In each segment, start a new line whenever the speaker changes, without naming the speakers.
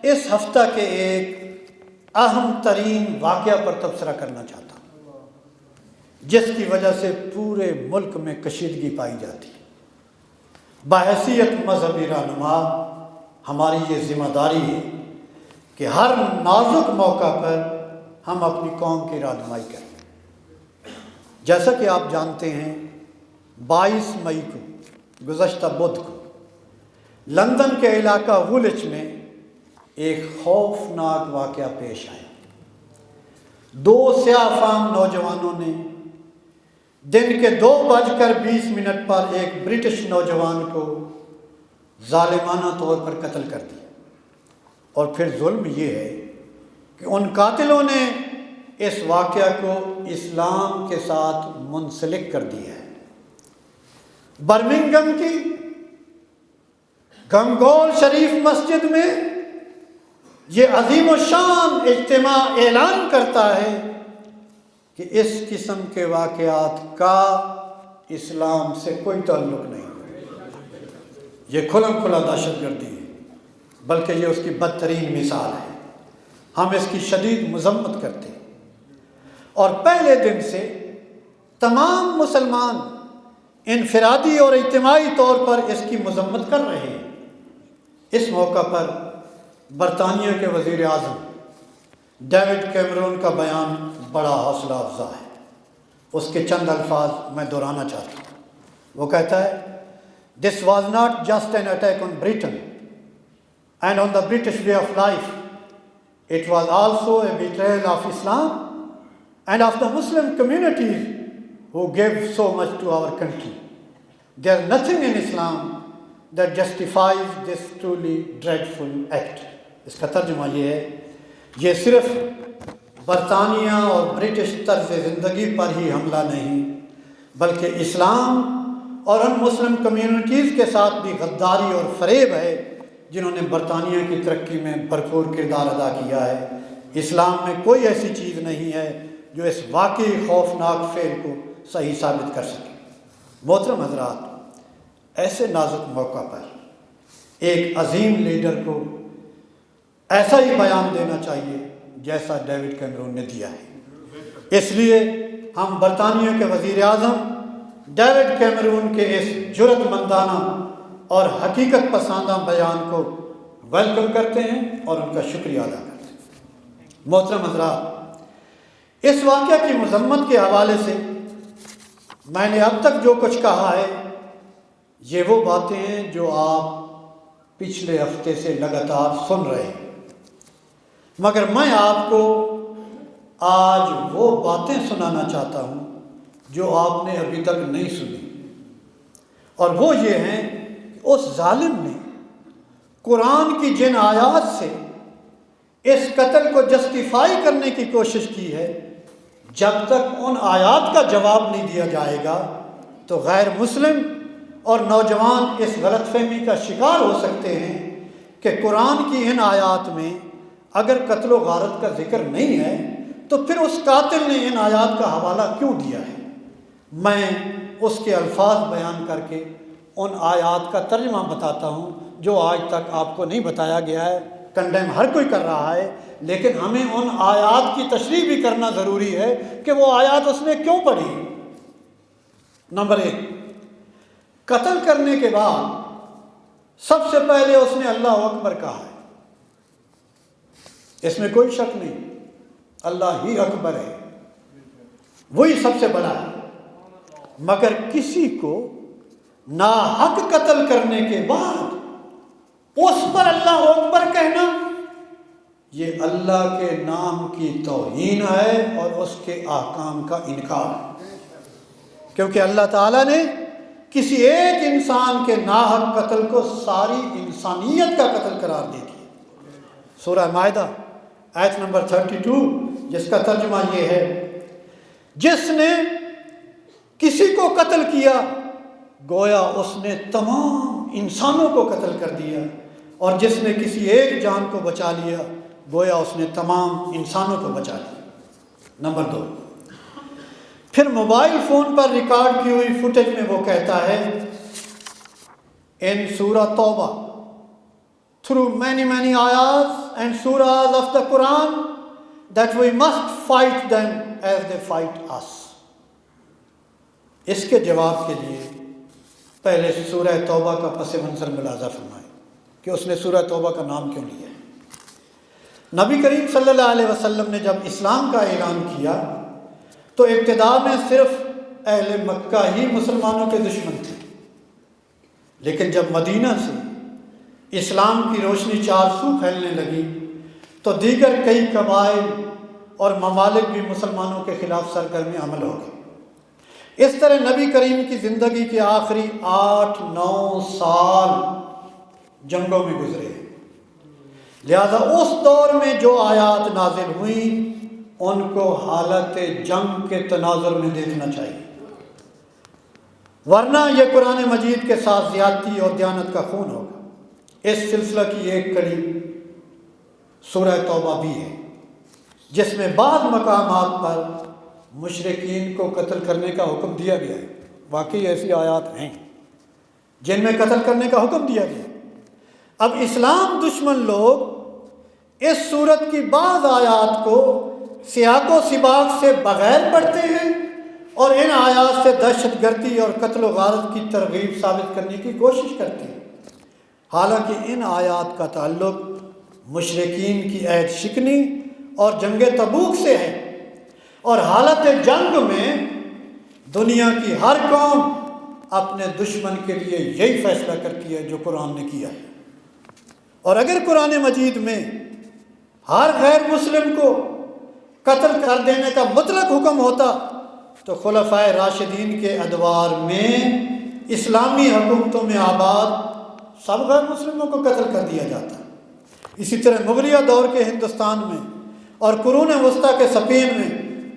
اس ہفتہ کے ایک اہم ترین واقعہ پر تبصرہ کرنا چاہتا ہوں، جس کی وجہ سے پورے ملک میں کشیدگی پائی جاتی ہے۔ بحیثیت مذہبی رہنما ہماری یہ ذمہ داری ہے کہ ہر نازک موقع پر ہم اپنی قوم کی رہنمائی کریں۔ جیسا کہ آپ جانتے ہیں، 22 مئی کو گزشتہ بدھ کو لندن کے علاقہ وولچ میں ایک خوفناک واقعہ پیش آیا۔ 2 سیاہ فام نوجوانوں نے دن کے 2:20 پر ایک برٹش نوجوان کو ظالمانہ طور پر قتل کر دیا، اور پھر ظلم یہ ہے کہ ان قاتلوں نے اس واقعہ کو اسلام کے ساتھ منسلک کر دیا ہے۔ برمنگھم کی گنگول شریف مسجد میں یہ عظیم الشان اجتماع اعلان کرتا ہے کہ اس قسم کے واقعات کا اسلام سے کوئی تعلق نہیں، یہ کھلم کھلا دہشت گردی ہے، بلکہ یہ اس کی بدترین مثال ہے۔ ہم اس کی شدید مذمت کرتے ہیں، اور پہلے دن سے تمام مسلمان انفرادی اور اجتماعی طور پر اس کی مذمت کر رہے ہیں۔ اس موقع پر برطانیہ کے وزیر اعظم ڈیوڈ کیمرون کا بیان بڑا حوصلہ افزا ہے۔ اس کے چند الفاظ میں دہرانا چاہتا ہوں۔ وہ کہتا ہے، "This was not just an attack on Britain and on the British way of life. It was also a betrayal of Islam and of the Muslim communities who gave so much to our country. There is nothing in Islam that justifies this truly dreadful act." اس کا ترجمہ یہ ہے، یہ صرف برطانیہ اور British طرز زندگی پر ہی حملہ نہیں، بلکہ اسلام اور ان مسلم کمیونٹیز کے ساتھ بھی غداری اور فریب ہے جنہوں نے برطانیہ کی ترقی میں بھرپور کردار ادا کیا ہے۔ اسلام میں کوئی ایسی چیز نہیں ہے جو اس واقعی خوفناک فعل کو صحیح ثابت کر سکے۔ محترم حضرات، ایسے نازک موقع پر ایک عظیم لیڈر کو ایسا ہی بیان دینا چاہیے جیسا ڈیوڈ کیمرون نے دیا ہے۔ اس لیے ہم برطانیہ کے وزیر اعظم ڈیوڈ کیمرون کے اس جرأت مندانہ اور حقیقت پسندہ بیان کو ویلکم کرتے ہیں اور ان کا شکریہ ادا کرتے ہیں۔ محترم حضرات، اس واقعہ کی مذمت کے حوالے سے میں نے اب تک جو کچھ کہا ہے، یہ وہ باتیں ہیں جو آپ پچھلے ہفتے سے لگاتار سن رہے ہیں، مگر میں آپ کو آج وہ باتیں سنانا چاہتا ہوں جو آپ نے ابھی تک نہیں سنی، اور وہ یہ ہیں کہ اس ظالم نے قرآن کی جن آیات سے اس قتل کو جسٹیفائی کرنے کی کوشش کی ہے، جب تک ان آیات کا جواب نہیں دیا جائے گا تو غیر مسلم اور نوجوان اس غلط فہمی کا شکار ہو سکتے ہیں کہ قرآن کی ان آیات میں اگر قتل و غارت کا ذکر نہیں ہے تو پھر اس قاتل نے ان آیات کا حوالہ کیوں دیا ہے۔ میں اس کے الفاظ بیان کر کے ان آیات کا ترجمہ بتاتا ہوں جو آج تک آپ کو نہیں بتایا گیا ہے۔ کنڈیم ہر کوئی کر رہا ہے، لیکن ہمیں ان آیات کی تشریح بھی کرنا ضروری ہے کہ وہ آیات اس نے کیوں پڑھی۔ نمبر 1، قتل کرنے کے بعد سب سے پہلے اس نے اللہ اکبر کہا ہے، اس میں کوئی شک نہیں، اللہ ہی اکبر ہے، وہی سب سے بڑا ہے۔ مگر کسی کو ناحق قتل کرنے کے بعد اس پر اللہ اکبر کہنا، یہ اللہ کے نام کی توہین ہے اور اس کے احکام کا انکار ہے، کیونکہ اللہ تعالیٰ نے کسی ایک انسان کے ناحق قتل کو ساری انسانیت کا قتل قرار دے دیا۔ سورہ مائدہ آیت نمبر 32، جس کا ترجمہ یہ ہے، جس نے کسی کو قتل کیا گویا اس نے تمام انسانوں کو قتل کر دیا، اور جس نے کسی ایک جان کو بچا لیا گویا اس نے تمام انسانوں کو بچا لیا۔ نمبر 2، پھر موبائل فون پر ریکارڈ کی ہوئی فوٹیج میں وہ کہتا ہے، ان سورہ توبہ through many ayahs and surahs of the Quran that we must fight them as they fight us. اس کے جواب کے لیے پہلے سورہ توبہ کا پس منظر ملاحظہ فرمائیں کہ اس نے سورہ توبہ کا نام کیوں لیا ہے۔ نبی کریم صلی اللہ علیہ وسلم نے جب اسلام کا اعلان کیا تو ابتدا میں صرف اہل مکہ ہی مسلمانوں کے دشمن تھے، لیکن جب مدینہ سے اسلام کی روشنی چار سو پھیلنے لگی تو دیگر کئی قبائل اور ممالک بھی مسلمانوں کے خلاف سرگرم عمل ہو گئے۔ اس طرح نبی کریم کی زندگی کے آخری 8-9 سال جنگوں میں گزرے، لہذا اس دور میں جو آیات نازل ہوئیں ان کو حالت جنگ کے تناظر میں دیکھنا چاہیے، ورنہ یہ قرآن مجید کے ساتھ زیادتی اور دیانت کا خون ہوگا۔ اس سلسلہ کی ایک کڑی سورہ توبہ بھی ہے، جس میں بعض مقامات پر مشرکین کو قتل کرنے کا حکم دیا گیا ہے۔ واقعی ایسی آیات ہیں جن میں قتل کرنے کا حکم دیا گیا۔ اب اسلام دشمن لوگ اس صورت کی بعض آیات کو سیاق و سباق سے بغیر پڑھتے ہیں اور ان آیات سے دہشت گردی اور قتل و غارت کی ترغیب ثابت کرنے کی کوشش کرتے ہیں، حالانکہ ان آیات کا تعلق مشرکین کی عہد شکنی اور جنگ تبوک سے ہے، اور حالت جنگ میں دنیا کی ہر قوم اپنے دشمن کے لیے یہی فیصلہ کرتی ہے جو قرآن نے کیا ہے۔ اور اگر قرآن مجید میں ہر غیر مسلم کو قتل کر دینے کا مطلق حکم ہوتا تو خلفائے راشدین کے ادوار میں اسلامی حکومتوں میں آباد سب غیر مسلموں کو قتل کر دیا جاتا۔ اسی طرح مغلیہ دور کے ہندوستان میں اور قرون وسطیٰ کے اسپین میں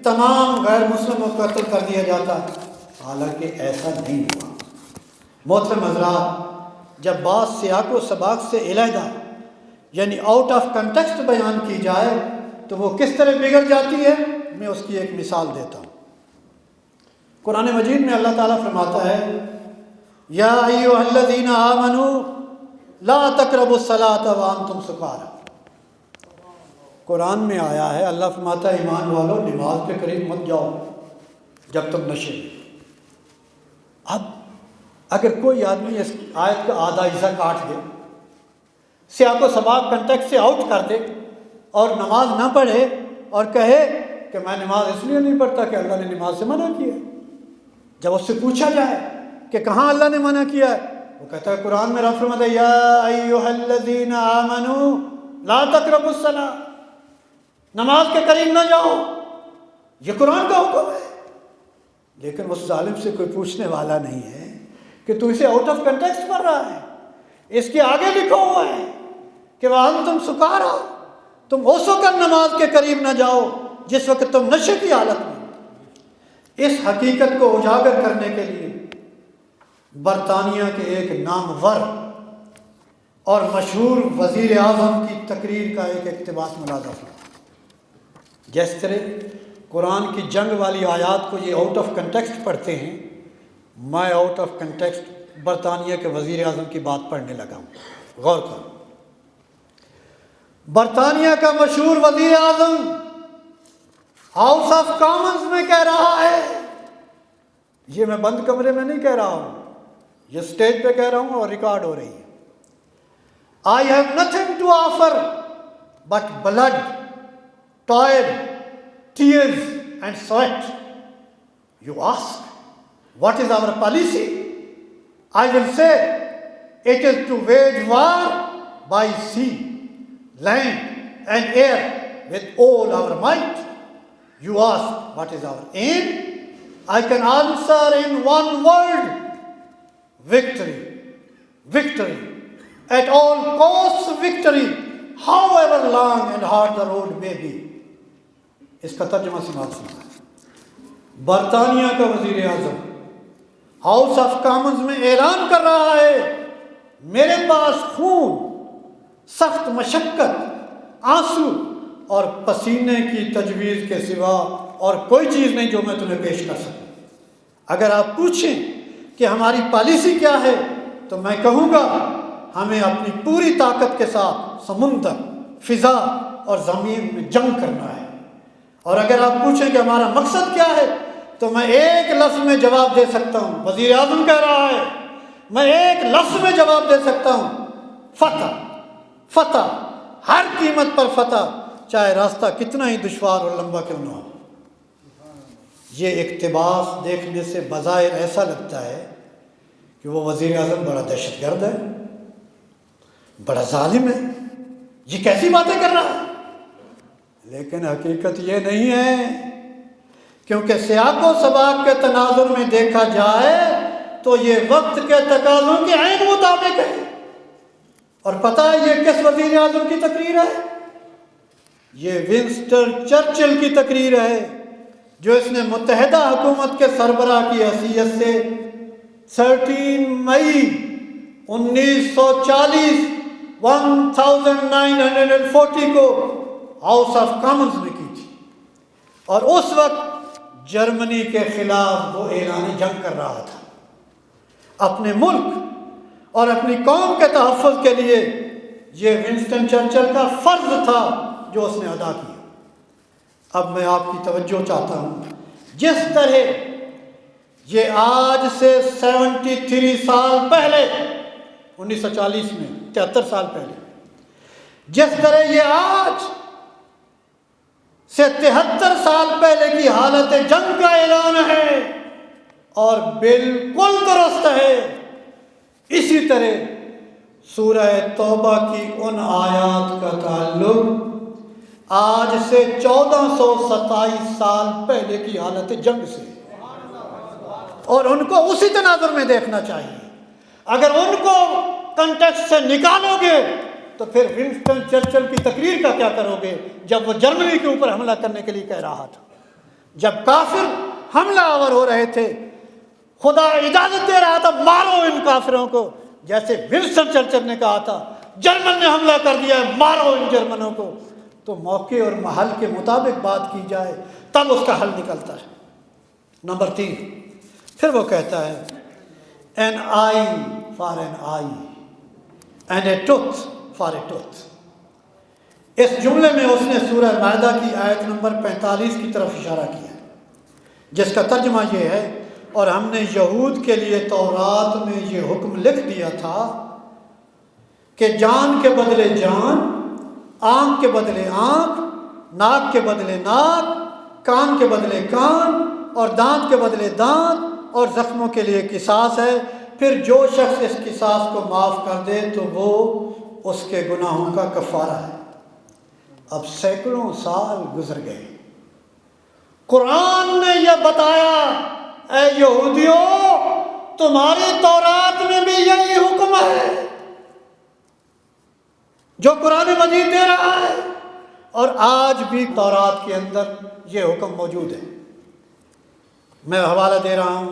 تمام غیر مسلموں کو قتل کر دیا جاتا، حالانکہ ایسا نہیں ہوا۔ محترم حضرات، جب بات سیاق و سباق سے علیحدہ یعنی آؤٹ آف کنٹیکسٹ بیان کی جائے تو وہ کس طرح بگڑ جاتی ہے، میں اس کی ایک مثال دیتا ہوں۔ قرآن مجید میں اللہ تعالیٰ فرماتا ہے یا ایھا الذین آمنوا لا تقربوا الصلاۃ وانتم سکارى۔ قرآن میں آیا ہے، اللہ فرماتا ہے ایمان والو نماز کے قریب مت جاؤ جب تم نشے میں۔ اب اگر کوئی آدمی اس آیت کا آدھا حصہ کاٹ دے، سیاق و سباق کنٹیکسٹ سے آؤٹ کر دے اور نماز نہ پڑھے اور کہے کہ میں نماز اس لیے نہیں پڑھتا کہ اللہ نے نماز سے منع کیا ہے، جب اس سے پوچھا جائے کہ کہاں اللہ نے منع کیا ہے، وہ کہتا ہے قرآن میں رب فرماتا ہے یا ایھا الذین آمنوا لا تقربوا الصلاۃ، نماز کے قریب نہ جاؤ، یہ قرآن کا حکم ہے۔ لیکن اس ظالم سے کوئی پوچھنے والا نہیں ہے کہ تو اسے آؤٹ آف کنٹیکسٹ پڑھ رہا ہے، اس کے آگے لکھا ہوا ہے کہ وَأَنْتُمْ سُكَارَىٰ، تم اس وقت نماز کے قریب نہ جاؤ جس وقت تم نشے کی حالت میں۔ اس حقیقت کو اجاگر کرنے کے لیے برطانیہ کے ایک نامور اور مشہور وزیر اعظم کی تقریر کا ایک اقتباس ملاحظہ کیا۔ جس طرح قرآن کی جنگ والی آیات کو یہ آؤٹ آف کنٹیکسٹ پڑھتے ہیں، میں آؤٹ آف کنٹیکسٹ برطانیہ کے وزیر اعظم کی بات پڑھنے لگا ہوں۔ غور کرو، برطانیہ کا مشہور وزیر اعظم ہاؤس آف کامنز میں کہہ رہا ہے، یہ میں بند کمرے میں نہیں کہہ رہا ہوں، یہ اسٹیج پہ کہہ رہا ہوں اور ریکارڈ ہو رہی ہے۔ I have nothing to offer but blood, toil, tears and sweat. You ask, what is our policy? I will say, it is to wage war by sea, land and air with all our might. You ask, what is our aim? I can answer in one word, victory. Victory. At all costs victory, however long and hard the road may be. اس کا ترجمہ سماعت سنا ہے۔ برطانیہ کا وزیر اعظم house of Commons میں اعلان کر رہا ہے، میرے پاس خون، سخت مشقت، آنسو اور پسینے کی تجویز کے سوا اور کوئی چیز نہیں جو میں تمہیں پیش کر سکوں۔ اگر آپ پوچھیں کہ ہماری پالیسی کیا ہے تو میں کہوں گا ہمیں اپنی پوری طاقت کے ساتھ سمندر، فضا اور زمین میں جنگ کرنا ہے۔ اور اگر آپ پوچھیں کہ ہمارا مقصد کیا ہے، تو میں ایک لفظ میں جواب دے سکتا ہوں، وزیر اعظم کہہ رہا ہے، میں ایک لفظ میں جواب دے سکتا ہوں، فتح، فتح، ہر قیمت پر فتح، چاہے راستہ کتنا ہی دشوار اور لمبا کیوں نہ ہو۔ یہ اقتباس دیکھنے سے بظاہر ایسا لگتا ہے کہ وہ وزیر اعظم بڑا دہشت گرد ہے، بڑا ظالم ہے، یہ کیسی باتیں کر رہا ہے، لیکن حقیقت یہ نہیں ہے، کیونکہ سیاق و سباق کے تناظر میں دیکھا جائے تو یہ وقت کے تقاضوں کے عین مطابق ہے۔ اور پتہ ہے یہ کس وزیر اعظم کی تقریر ہے؟ یہ ونسٹن چرچل کی تقریر ہے، جو اس نے متحدہ حکومت کے سربراہ کی حیثیت سے 13 مئی 1940 1940 کو ہاؤس آف کامنز میں کی تھی، اور اس وقت جرمنی کے خلاف وہ اعلان جنگ کر رہا تھا۔ اپنے ملک اور اپنی قوم کے تحفظ کے لیے یہ ونسٹن چرچل کا فرض تھا جو اس نے ادا کیا۔ اب میں آپ کی توجہ چاہتا ہوں، جس طرح یہ آج سے 73 سال پہلے، 1940 میں 73 سال پہلے، جس طرح یہ آج سے 73 سال پہلے کی حالت جنگ کا اعلان ہے اور بالکل درست ہے، اسی طرح سورہ توبہ کی ان آیات کا تعلق آج سے 1427 سال پہلے کی حالت جنگ سے، اور ان کو اسی تناظر میں دیکھنا چاہیے۔ اگر ان کو کنٹیکسٹ سے نکالو گے تو پھر ونسٹن چرچل کی تقریر کا کیا کرو گے، جب وہ جرمنی کے اوپر حملہ کرنے کے لیے کہہ رہا تھا، جب کافر حملہ آور ہو رہے تھے، خدا اجازت دے رہا تھا مارو ان کافروں کو، جیسے ونسٹن چرچل نے کہا تھا جرمن نے حملہ کر دیا ہے مارو ان جرمنوں کو، تو موقع اور محل کے مطابق بات کی جائے تب اس کا حل نکلتا ہے۔ نمبر 3، پھر وہ کہتا ہے an eye for an eye and a tooth for a tooth۔ اس جملے میں اس نے سورہ مائدہ کی آیت نمبر 45 کی طرف اشارہ کیا، جس کا ترجمہ یہ ہے، اور ہم نے یہود کے لیے تورات میں یہ حکم لکھ دیا تھا کہ جان کے بدلے جان، آنکھ کے بدلے آنکھ، ناک کے بدلے ناک، کان کے بدلے کان، اور دانت کے بدلے دانت، اور زخموں کے لیے قصاص ہے، پھر جو شخص اس قصاص کو معاف کر دے تو وہ اس کے گناہوں کا کفارہ ہے۔ اب سینکڑوں سال گزر گئے، قرآن نے یہ بتایا، اے یہودیوں تمہاری تورات میں بھی یہی حکم ہے جو قرآن مجید دے رہا ہے، اور آج بھی تورات کے اندر یہ حکم موجود ہے۔ میں حوالہ دے رہا ہوں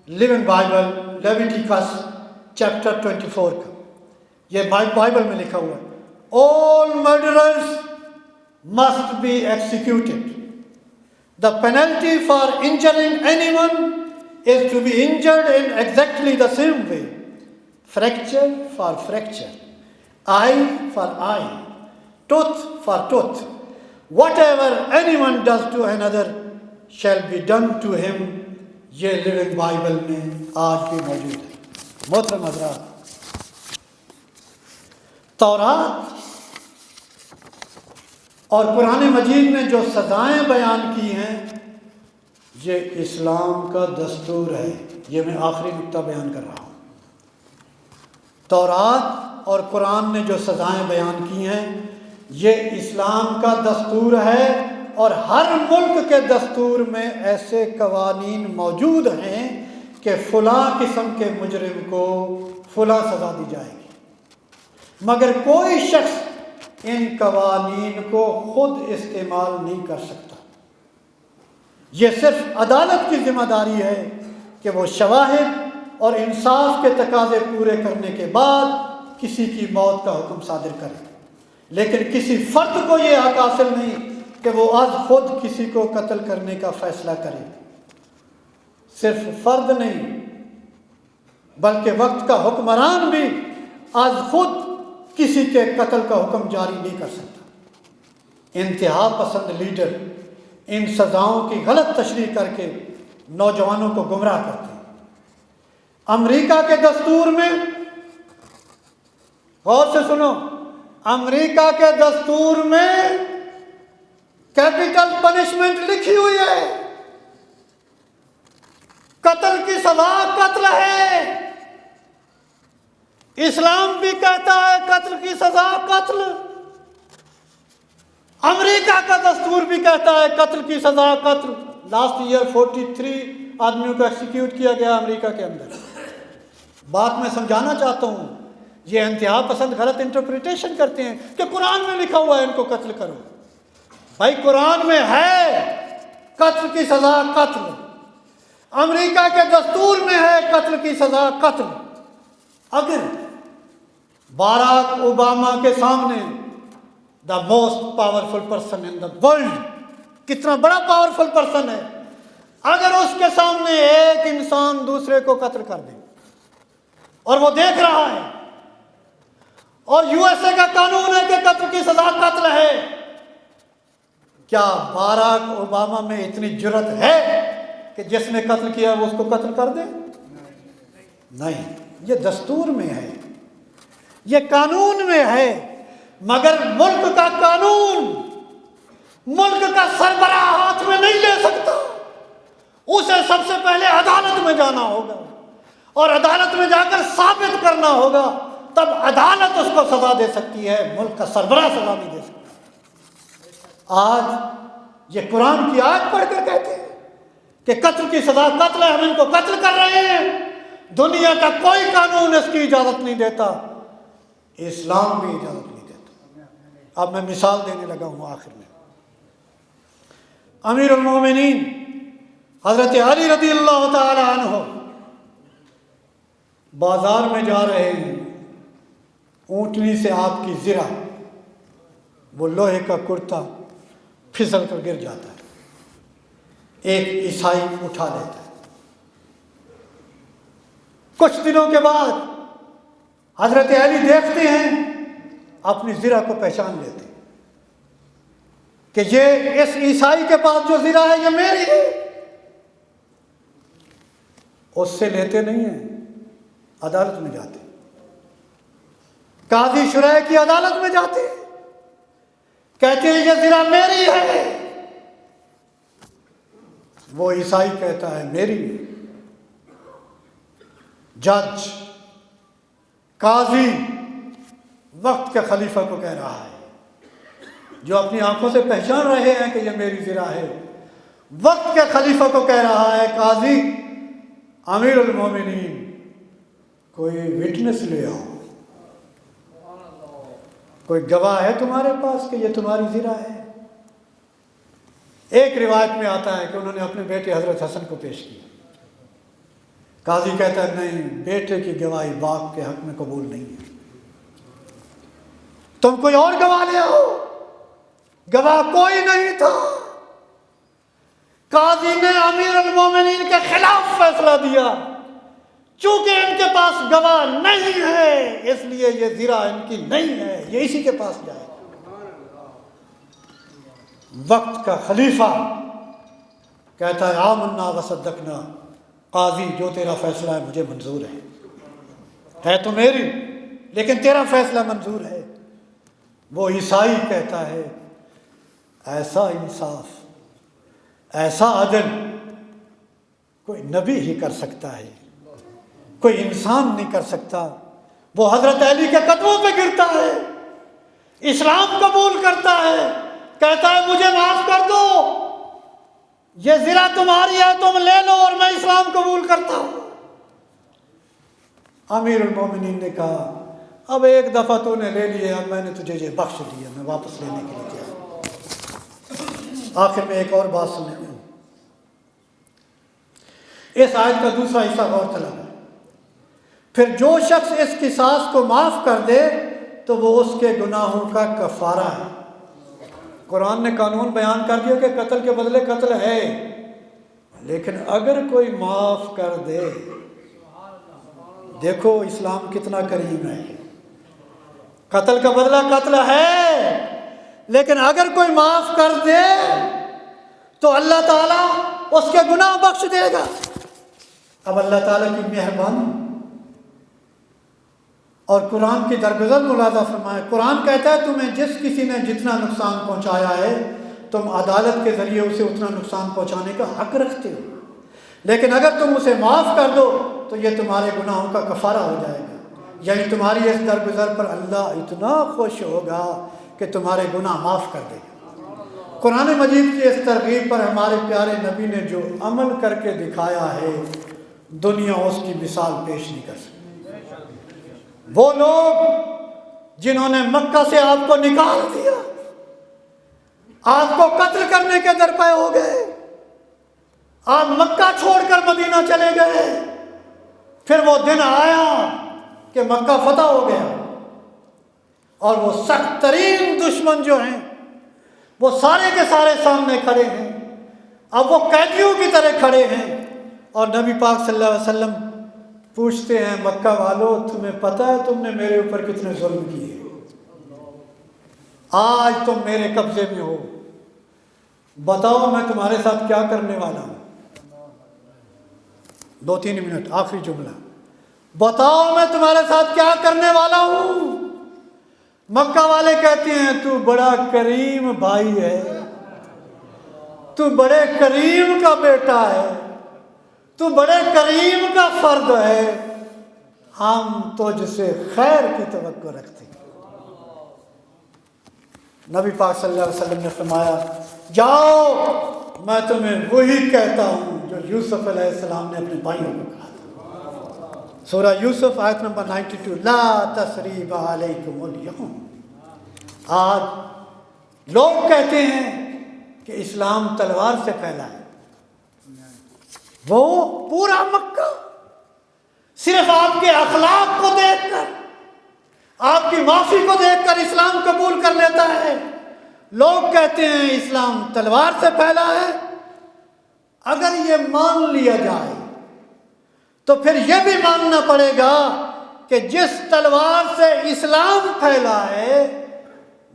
لیونگ بائبل، لیویٹیکس چیپٹر 24 کا، یہ بائبل میں لکھا ہوا ہے، all murderers must be executed. The penalty for injuring anyone is to be injured in exactly the same way. Fracture for fracture, eye for eye, tooth for tooth. Whatever anyone does to another shall be done to him. یہ living Bible میں آج بھی موجود ہے۔ محترم حضرات، تورات اور قرآن مجید نے جو سزائیں بیان کی ہیں یہ اسلام کا دستور ہے۔ یہ میں آخری نقطہ بیان کر رہا ہوں۔ تورات اور قرآن نے جو سزائیں بیان کی ہیں یہ اسلام کا دستور ہے، اور ہر ملک کے دستور میں ایسے قوانین موجود ہیں کہ فلاں قسم کے مجرم کو فلاں سزا دی جائے گی، مگر کوئی شخص ان قوانین کو خود استعمال نہیں کر سکتا۔ یہ صرف عدالت کی ذمہ داری ہے کہ وہ شواہد اور انصاف کے تقاضے پورے کرنے کے بعد کسی کی موت کا حکم صادر کرے، لیکن کسی فرد کو یہ حق حاصل نہیں کہ وہ از خود کسی کو قتل کرنے کا فیصلہ کرے۔ صرف فرد نہیں بلکہ وقت کا حکمران بھی آج خود کسی کے قتل کا حکم جاری نہیں کر سکتا۔ انتہا پسند لیڈر ان سزاؤں کی غلط تشریح کر کے نوجوانوں کو گمراہ کرتے ہیں۔ امریکہ کے دستور میں، غور سے سنو، امریکہ کے دستور میں کیپٹل پنشمنٹ لکھی ہوئی ہے، قتل کی سزا قتل ہے۔ اسلام بھی کہتا ہے قتل کی سزا قتل، امریکہ کا دستور بھی کہتا ہے قتل کی سزا قتل۔ لاسٹ ایئر 43 آدمیوں کو ایکسیکیوٹ کیا گیا امریکہ کے اندر۔ بات میں سمجھانا چاہتا ہوں، یہ انتہا پسند غلط انٹرپریٹیشن کرتے ہیں کہ قرآن میں لکھا ہوا ہے ان کو قتل کرو۔ بھائی قرآن میں ہے قتل کی سزا قتل، امریکہ کے دستور میں ہے قتل کی سزا قتل۔ اگر باراک اوباما کے سامنے، the most powerful person in the world, کتنا بڑا پاورفل پرسن ہے، اگر اس کے سامنے ایک انسان دوسرے کو قتل کر دے اور وہ دیکھ رہا ہے، اور یو ایس اے کا قانون ہے کہ قتل کی سزا قتل ہے، کیا باراک اوباما میں اتنی جرت ہے کہ جس نے قتل کیا وہ اس کو قتل کر دے؟ نہیں، یہ دستور میں ہے، یہ قانون میں ہے، مگر ملک کا قانون ملک کا سربراہ ہاتھ میں نہیں لے سکتا، اسے سب سے پہلے عدالت میں جانا ہوگا اور عدالت میں جا کر ثابت کرنا ہوگا، تب عدالت اس کو سزا دے سکتی ہے، ملک کا سربراہ سزا نہیں دے سکتا۔ آج یہ قرآن کی آیت پڑھ کر کہتے ہیں کہ قتل کی سزا قتل ہے، ہم ان کو قتل کر رہے ہیں، دنیا کا کوئی قانون اس کی اجازت نہیں دیتا، اسلام بھی اجازت نہیں دیتا۔ اب میں مثال دینے لگا ہوں آخر میں۔ امیر المومنین حضرت علی رضی اللہ تعالی عنہ بازار میں جا رہے ہیں، اونٹنی سے آپ کی زرہ، وہ لوہے کا کرتا پھسل کر گر جاتا ہے، ایک عیسائی اٹھا لیتا ہے۔ کچھ دنوں کے بعد حضرت علی دیکھتے ہیں، اپنی زرہ کو پہچان لیتے ہیں کہ یہ اس عیسائی کے پاس جو زرہ ہے یہ میری ہے۔ اس سے لیتے نہیں ہیں، عدالت میں جاتے، قاضی شرح کی عدالت میں جاتے، کہتے ہیں یہ زرہ میری ہے، وہ عیسائی کہتا ہے میری ہے۔ جج، قاضی وقت کے خلیفہ کو کہہ رہا ہے، جو اپنی آنکھوں سے پہچان رہے ہیں کہ یہ میری زرہ ہے، وقت کے خلیفہ کو کہہ رہا ہے قاضی امیر المومنین کوئی وٹنس لے آؤ، کوئی گواہ ہے تمہارے پاس کہ یہ تمہاری زرہ ہے؟ ایک روایت میں آتا ہے کہ انہوں نے اپنے بیٹے حضرت حسن کو پیش کیا، قاضی کہتا ہے نہیں، بیٹے کی گواہی باپ کے حق میں قبول نہیں ہے، تم کوئی اور گواہ لے آؤ۔ گواہ کوئی نہیں تھا، قاضی نے امیر المومنین کے خلاف فیصلہ دیا، چونکہ ان کے پاس گواہ نہیں ہے اس لیے یہ زرہ ان کی نہیں ہے، یہ اسی کے پاس جائے۔ وقت کا خلیفہ کہتا ہے آمنا وصدقنا، قاضی جو تیرا فیصلہ ہے مجھے منظور ہے تو میری، لیکن تیرا فیصلہ منظور ہے۔ وہ عیسائی کہتا ہے ایسا انصاف، ایسا عدل کوئی نبی ہی کر سکتا ہے، کوئی انسان نہیں کر سکتا۔ وہ حضرت علی کے قدموں پہ گرتا ہے، اسلام قبول کرتا ہے، کہتا ہے مجھے معاف کر دو، یہ زرہ تمہاری ہے، تم لے لو اور میں اسلام قبول کرتا ہوں۔ امیر المومنین نے کہا اب ایک دفعہ تو نے لے لیے، اب میں نے تجھے یہ بخش دیا، میں واپس لینے کے لیے تیار۔ آخر میں ایک اور بات سنیں، اس آیت کا دوسرا حصہ غور طلب ہے۔ پھر جو شخص اس قصاص کو معاف کر دے تو وہ اس کے گناہوں کا کفارہ ہے۔ قرآن نے قانون بیان کر دیا کہ قتل کے بدلے قتل ہے، لیکن اگر کوئی معاف کر دے، دیکھو اسلام کتنا کریم ہے، قتل کا بدلہ قتل ہے، لیکن اگر کوئی معاف کر دے تو اللہ تعالیٰ اس کے گناہ بخش دے گا۔ اب اللہ تعالیٰ کی مہربانی اور قرآن کی درگزر ملاحظہ فرمائے۔ قرآن کہتا ہے تمہیں جس کسی نے جتنا نقصان پہنچایا ہے تم عدالت کے ذریعے اسے اتنا نقصان پہنچانے کا حق رکھتے ہو، لیکن اگر تم اسے معاف کر دو تو یہ تمہارے گناہوں کا کفارہ ہو جائے گا، یعنی تمہاری اس درگزر پر اللہ اتنا خوش ہوگا کہ تمہارے گناہ معاف کر دے گا۔ قرآن مجید کی اس ترغیب پر ہمارے پیارے نبی نے جو عمل کر کے دکھایا ہے دنیا اس کی مثال پیش نہیں کر سکتی۔ وہ لوگ جنہوں نے مکہ سے آپ کو نکال دیا، آپ کو قتل کرنے کے درپے ہو گئے، آپ مکہ چھوڑ کر مدینہ چلے گئے، پھر وہ دن آیا کہ مکہ فتح ہو گیا اور وہ سخت ترین دشمن جو ہیں وہ سارے کے سارے سامنے کھڑے ہیں، اب وہ قیدیوں کی طرح کھڑے ہیں، اور نبی پاک صلی اللہ علیہ وسلم پوچھتے ہیں مکہ والوں تمہیں پتہ ہے تم نے میرے اوپر کتنے ظلم کیے، آج تم میرے قبضے میں ہو، بتاؤ میں تمہارے ساتھ کیا کرنے والا ہوں۔ 2-3 منٹ آخری جملہ، بتاؤ میں تمہارے ساتھ کیا کرنے والا ہوں۔ مکہ والے کہتے ہیں تو بڑا کریم بھائی ہے، تو بڑے کریم کا بیٹا ہے، تو بڑے کریم کا فرد ہے، ہم تجھ سے خیر کی توقع رکھتے ہیں۔ نبی پاک صلی اللہ علیہ وسلم نے فرمایا جاؤ میں تمہیں وہی کہتا ہوں جو یوسف علیہ السلام نے اپنے بھائیوں کو کہا تھا۔ سورہ یوسف آیت نمبر 92، لا تثریب علیکم اليوم۔ آج لوگ کہتے ہیں کہ اسلام تلوار سے پھیلا ہے، وہ پورا مکہ صرف آپ کے اخلاق کو دیکھ کر، آپ کی معافی کو دیکھ کر اسلام قبول کر لیتا ہے۔ لوگ کہتے ہیں اسلام تلوار سے پھیلا ہے۔ اگر یہ مان لیا جائے تو پھر یہ بھی ماننا پڑے گا کہ جس تلوار سے اسلام پھیلا ہے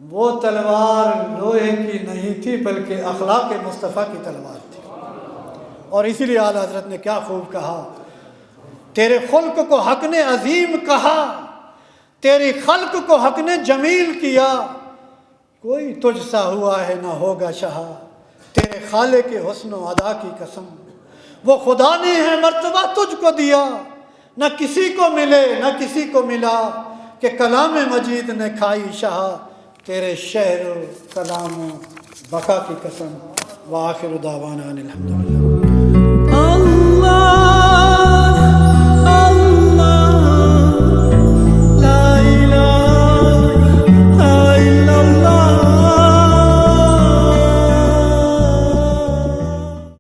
وہ تلوار لوہے کی نہیں تھی بلکہ اخلاق مصطفیٰ کی تلوار تھی۔ اور اسی لیے اعلیٰ حضرت نے کیا خوب کہا، تیرے خلق کو حق نے عظیم کہا، تیری خلق کو حق نے جمیل کیا، کوئی تجھ سا ہوا ہے نہ ہوگا شہا، تیرے خالق کے حسن و ادا کی قسم، وہ خدا نے ہے مرتبہ تجھ کو دیا، نہ کسی کو ملے نہ کسی کو ملا، کہ کلام مجید نے کھائی شہا، تیرے شعر و کلام و بقا کی قسم۔ وآخر دعوانا ان الحمدللہ۔